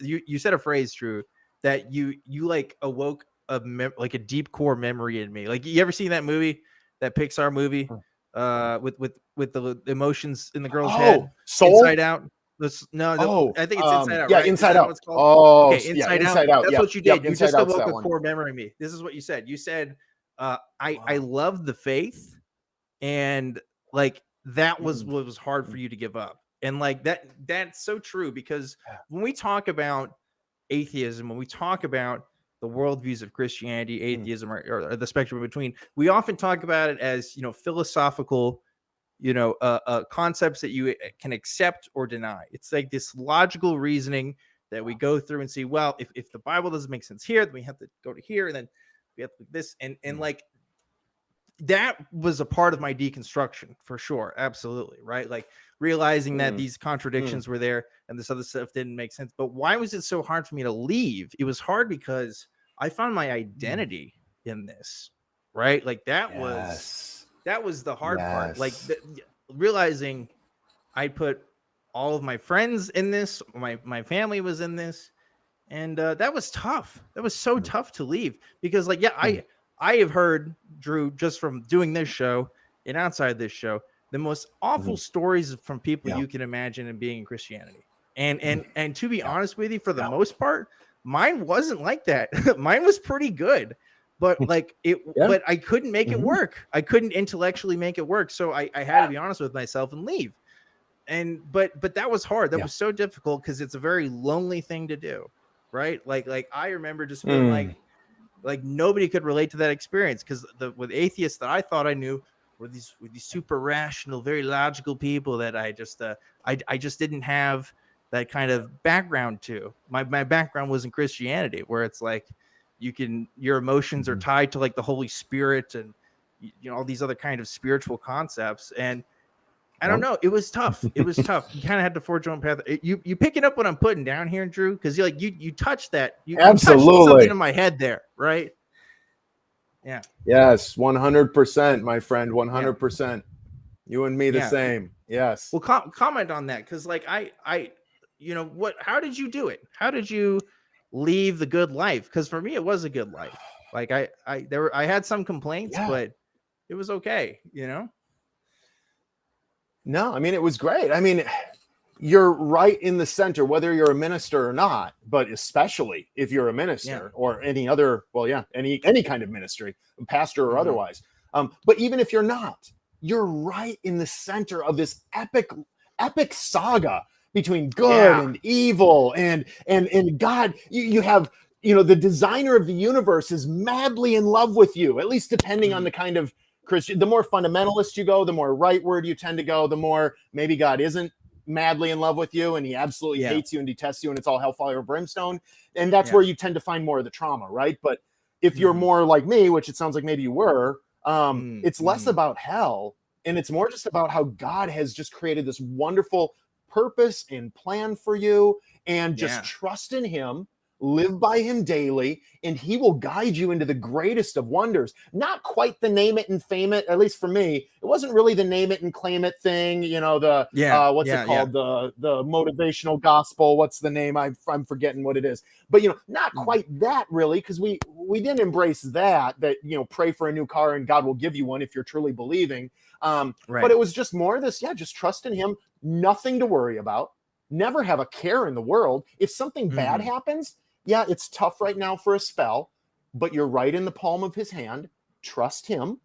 you said a phrase, Drew, that you like awoke like a deep core memory in me. Like, you ever seen that movie, that Pixar movie, with the emotions in the girl's head, Soul? Inside Out? I think it's Inside Out. Yeah, right? Inside Out. It's called? Oh, okay, Inside Out. That's what you did. You just awoke a core memory in me. This is what you said. You said, I love the faith, and like that was what was hard for you to give up. And like that's so true, because when we talk about atheism, when we talk about the worldviews of Christianity, atheism, or the spectrum in between, we often talk about it as, philosophical, concepts that you can accept or deny. It's like this logical reasoning that we go through and see, well, if the Bible doesn't make sense here, then we have to go to here, and then we have to do this. And like, that was a part of my deconstruction for sure. Absolutely. Right. Like, realizing that these contradictions were there and this other stuff didn't make sense. But why was it so hard for me to leave? It was hard because I found my identity in this, right? Like, that was the hard part. Like, realizing I put all of my friends in this, my family was in this. And that was tough. That was so tough to leave, because like, I have heard, Drew, just from doing this show and outside this show, the most awful stories from people you can imagine in being in Christianity. And to be honest with you, for the most part, mine wasn't like that. Mine was pretty good, but like but I couldn't make it work. I couldn't intellectually make it work. So I had to be honest with myself and leave. But that was hard. That was so difficult, because it's a very lonely thing to do. Right. Like I remember just feeling like nobody could relate to that experience, because with atheists that I thought I knew were these super rational, very logical people that I just didn't have that kind of background to. My background was in Christianity, where it's like your emotions are tied to like the Holy Spirit and all these other kind of spiritual concepts. And I don't know. It was tough. It was tough. You kind of had to forge your own path. You picking up what I'm putting down here, Drew? Because you touched that. You touched something in my head there, right? Yeah. Yes, 100%, my friend. 100%. You and me the same. Yes. Well, comment on that, because like how did you do it? How did you leave the good life? Because for me, it was a good life. Like I had some complaints, but it was okay. No, I mean, it was great. I mean, you're right in the center, whether you're a minister or not, but especially if you're a minister or any other, any kind of ministry, pastor or otherwise. But even if you're not, you're right in the center of this epic saga between good and evil and God. You have, the designer of the universe is madly in love with you, at least depending on the kind of Christian. The more fundamentalist you go, the more rightward you tend to go, the more maybe God isn't madly in love with you and he absolutely hates you and detests you and it's all hellfire and brimstone. And that's where you tend to find more of the trauma, right? But if you're more like me, which it sounds like maybe you were, it's less about hell and it's more just about how God has just created this wonderful purpose and plan for you, and just trust in him, live by him daily, and he will guide you into the greatest of wonders. Not quite the name it and fame it, at least for me. It wasn't really the name it and claim it thing, what's it called? The motivational gospel. What's the name? I'm forgetting what it is. But not quite that really, because we didn't embrace that pray for a new car and God will give you one if you're truly believing. But it was just more this, just trust in him, nothing to worry about, never have a care in the world. If something bad happens, it's tough right now for a spell, but you're right in the palm of his hand. Trust him.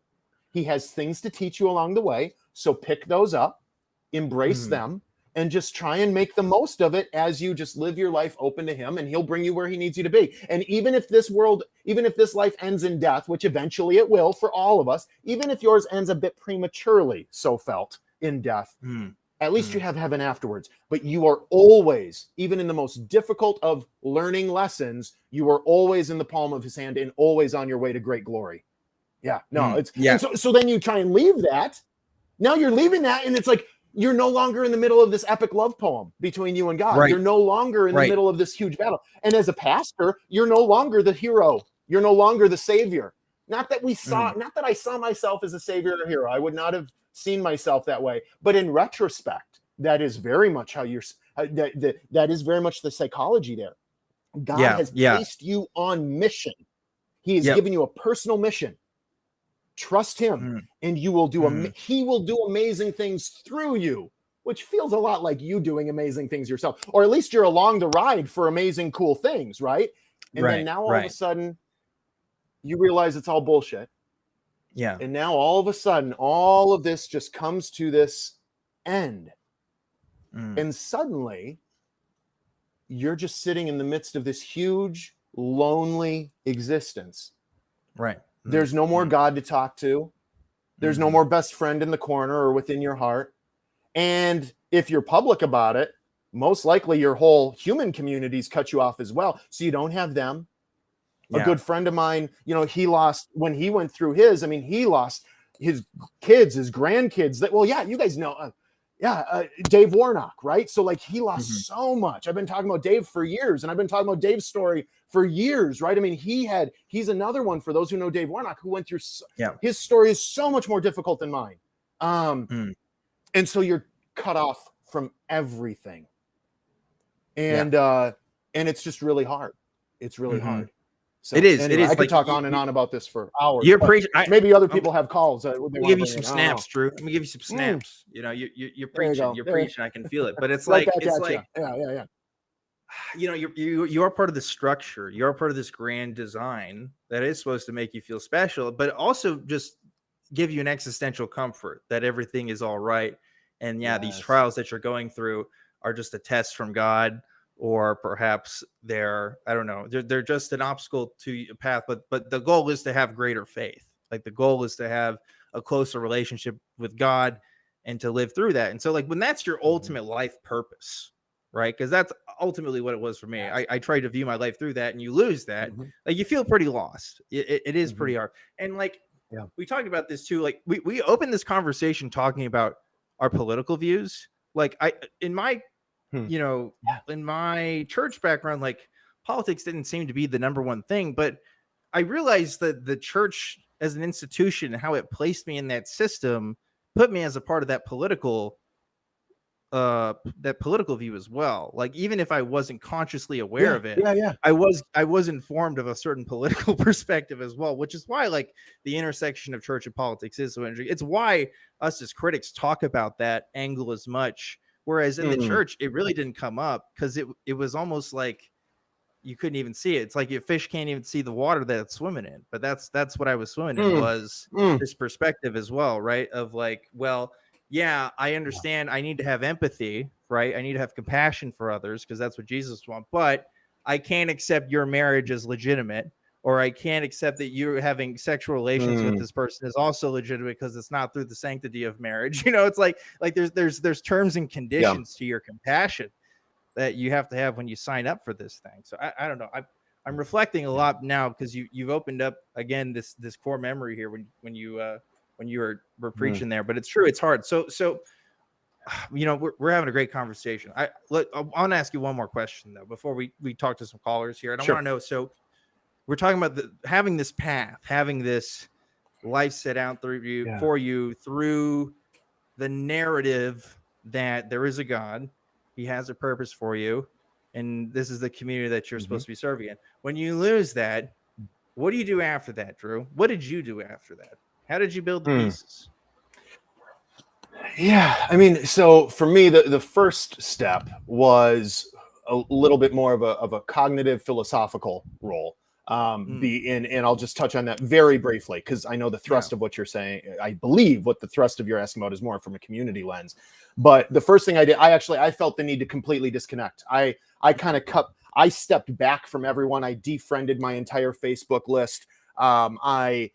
He has things to teach you along the way. So pick those up, embrace them, and just try and make the most of it as you just live your life open to him, and he'll bring you where he needs you to be. And even if this life ends in death, which eventually it will for all of us, even if yours ends a bit prematurely, so felt in death, at least you have heaven afterwards. But you are always, even in the most difficult of learning lessons, you are always in the palm of his hand and always on your way to great glory. So then you try and leave that. Now you're leaving that, and it's like you're no longer in the middle of this epic love poem between you and God. You're no longer in the middle of this huge battle. And as a pastor, you're no longer the hero. You're no longer the savior. Not that I saw myself as a savior or hero. I would not have seen myself that way. But in retrospect, that is very much how that is very much the psychology there. God has placed you on mission. He has given you a personal mission. Trust him, and you will do. He will do amazing things through you, which feels a lot like you doing amazing things yourself, or at least you're along the ride for amazing, cool things, right? And then now all of a sudden, you realize it's all bullshit. Yeah. And now all of a sudden, all of this just comes to this end, and suddenly, you're just sitting in the midst of this huge, lonely existence. Right. There's no more God to talk to. There's no more best friend in the corner or within your heart. And if you're public about it, most likely your whole human community's cut you off as well. So you don't have them. A good friend of mine, he lost, when he went through his, he lost his kids, his grandkids. You guys know, Dave Warnock, right? So like he lost so much. I've been talking about Dave for years, and I've been talking about Dave's story for years, right? He's another one, for those who know Dave Warnock, who went through, his story is so much more difficult than mine. And so you're cut off from everything. And it's just really hard. It's really hard. So it is. Anyway, it is. I could talk on and on about this for hours. You're preaching. Maybe other people have calls. Let me give you some snaps, Drew. Let me give you some snaps. You're preaching. You're preaching. I can feel it. But it's like you're part of the structure. You're part of this grand design that is supposed to make you feel special, but also just give you an existential comfort that everything is all right. And these trials that you're going through are just a test from God. Or perhaps they're just an obstacle to a path, but the goal is to have greater faith. Like the goal is to have a closer relationship with God and to live through that. And so like when that's your ultimate life purpose, right? Because that's ultimately what it was for me. I tried to view my life through that, and you lose that, like you feel pretty lost. It is pretty hard. And like we talked about this too. Like we opened this conversation talking about our political views. Like in my church background, like politics didn't seem to be the number one thing, but I realized that the church as an institution and how it placed me in that system put me as a part of that political view as well. Like even if I wasn't consciously aware of it, I was informed of a certain political perspective as well, which is why like the intersection of church and politics is so interesting. It's why us as critics talk about that angle as much. Whereas in the church, it really didn't come up because it was almost like you couldn't even see it. It's like your fish can't even see the water that it's swimming in. But that's what I was swimming in, was this perspective as well, right? Of like, well, I understand I need to have empathy, right? I need to have compassion for others because that's what Jesus wants. But I can't accept your marriage as legitimate, or I can't accept that you're having sexual relations with this person is also legitimate because it's not through the sanctity of marriage. It's like there's terms and conditions to your compassion that you have to have when you sign up for this thing. So I don't know. I'm reflecting a lot now because you've opened up again this core memory here when you were preaching there. But it's true, it's hard. So we're having a great conversation. I want to ask you one more question though before we talk to some callers here. And I want to know, so we're talking about having this path, having this life set out for you through the narrative that there is a God, he has a purpose for you, and this is the community that you're supposed to be serving in. When you lose that, what do you do after that, Drew? What did you do after that? How did you build the pieces? Yeah, so for me, the first step was a little bit more of a cognitive philosophical role. And I'll just touch on that very briefly because I know the thrust of what you're saying. I believe what the thrust of your asking about is more from a community lens. But the first thing I did, I felt the need to completely disconnect. I stepped back from everyone. I defriended my entire Facebook list. I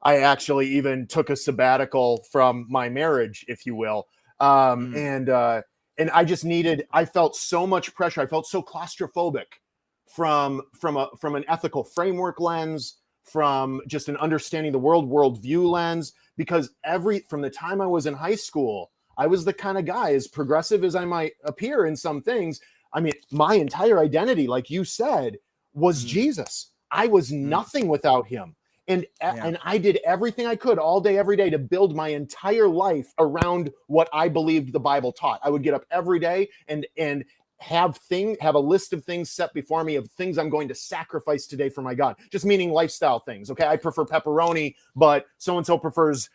actually even took a sabbatical from my marriage, if you will. And I just I felt so much pressure. I felt so claustrophobic from an ethical framework lens, from just an understanding the worldview lens, because from the time I was in high school, I was the kind of guy, as progressive as I might appear in some things. My entire identity, like you said, was Jesus. I was nothing without him. And I did everything I could all day, every day to build my entire life around what I believed the Bible taught. I would get up every day and have a list of things set before me of things I'm going to sacrifice today for my God. Just meaning lifestyle things. Okay, I prefer pepperoni, but so-and-so prefers,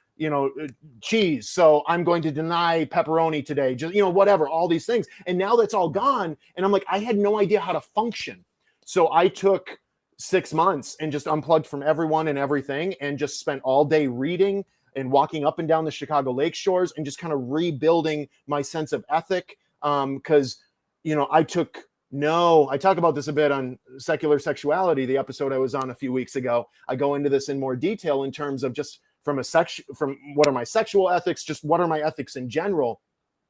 cheese. So I'm going to deny pepperoni today. Just, whatever, all these things. And now that's all gone. And I'm like, I had no idea how to function. So I took 6 months and just unplugged from everyone and everything and just spent all day reading and walking up and down the Chicago lake shores and just kind of rebuilding my sense of ethic. Because I talk about this a bit on secular sexuality, the episode I was on a few weeks ago. I go into this in more detail in terms of just from what are my sexual ethics, just what are my ethics in general,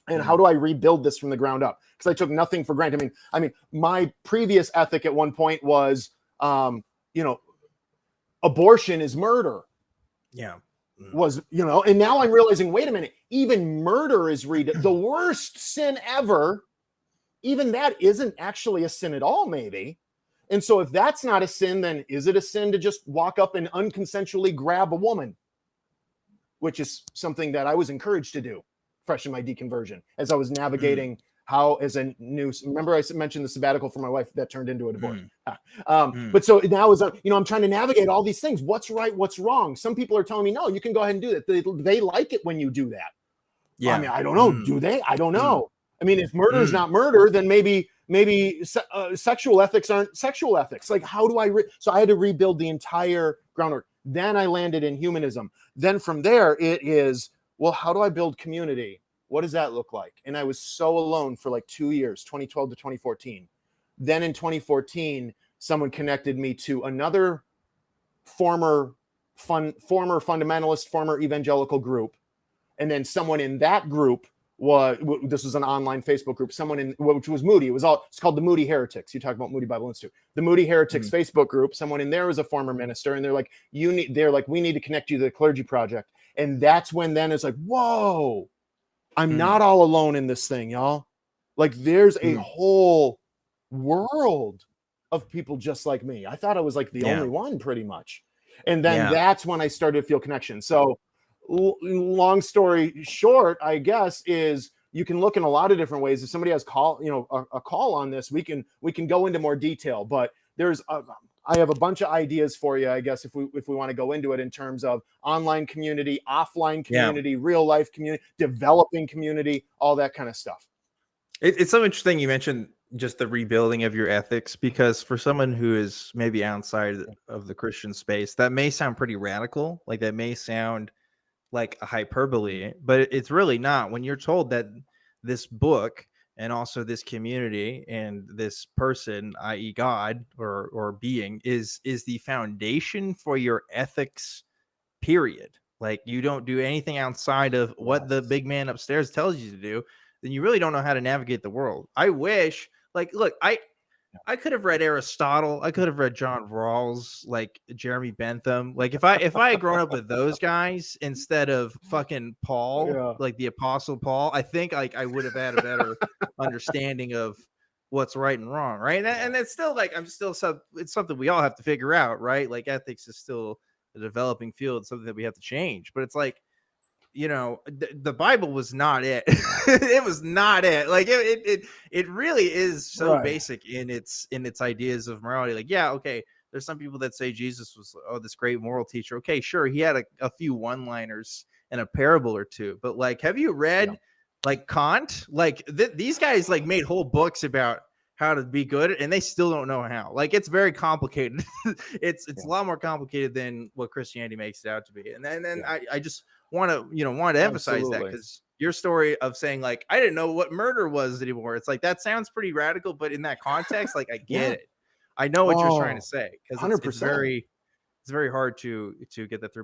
and how do I rebuild this from the ground up? Because I took nothing for granted. I mean, my previous ethic at one point was, abortion is murder. Yeah. And now I'm realizing, wait a minute, even murder is the worst sin ever. Even that isn't actually a sin at all, maybe. And so if that's not a sin, then is it a sin to just walk up and unconsensually grab a woman? Which is something that I was encouraged to do fresh in my deconversion as I was navigating how, as a new, remember I mentioned the sabbatical for my wife that turned into a divorce. But so now I'm trying to navigate all these things. What's right? What's wrong? Some people are telling me, no, you can go ahead and do that. They like it when you do that. Yeah. I mean, I don't know. Do they? I don't know. I mean, if murder is not murder, then maybe sexual ethics aren't sexual ethics. Like, how do so I had to rebuild the entire groundwork. Then I landed in humanism. Then from there, it is, well, how do I build community? What does that look like? And I was so alone for like 2 years, 2012 to 2014. Then in 2014, someone connected me to another former fundamentalist, former evangelical group. And then someone in that group this was an online Facebook group, which was Moody. It's called the Moody Heretics. You talk about Moody Bible Institute, the Moody Heretics Facebook group. Someone in there was a former minister, and they're like, we need to connect you to the Clergy Project. And that's when then it's like, whoa, I'm not all alone in this thing, y'all. Like, there's a whole world of people just like me. I thought I was like the only one, pretty much. And then that's when I started to feel connection. So long story short, I guess, is you can look in a lot of different ways. If somebody has a call on this, we can go into more detail. But I have a bunch of ideas for you, I guess, if we want to go into it in terms of online community, offline community, real life community, developing community, all that kind of stuff. It's so interesting you mentioned just the rebuilding of your ethics, because for someone who is maybe outside of the Christian space, that may sound pretty radical. Like, that may sound like a hyperbole, but it's really not. When you're told that this book and also this community and this person, i.e. God or being, is the foundation for your ethics, period. Like, you don't do anything outside of what the big man upstairs tells you to do, then you really don't know how to navigate the world. I wish, look, I could have read Aristotle. I could have read John Rawls, like Jeremy Bentham. Like, if I had grown up with those guys instead of fucking Paul, like the Apostle Paul, I think like I would have had a better understanding of what's right and wrong, right? And it's still like it's something we all have to figure out, right? Like, ethics is still a developing field, something that we have to change. But it's like, the Bible was not it. It was not it. Like, it really is so basic in its ideas of morality. Like, okay, there's some people that say Jesus was this great moral teacher. Okay, sure, he had a few one-liners and a parable or two. But like, have you read like Kant? Like, these guys like made whole books about how to be good, and they still don't know how. Like, it's very complicated. It's a lot more complicated than what Christianity makes it out to be. And then I just want to emphasize that, because your story of saying like, I didn't know what murder was anymore. It's like, that sounds pretty radical, but in that context, like, I get it. I know what you're trying to say, because it's very hard to get that through.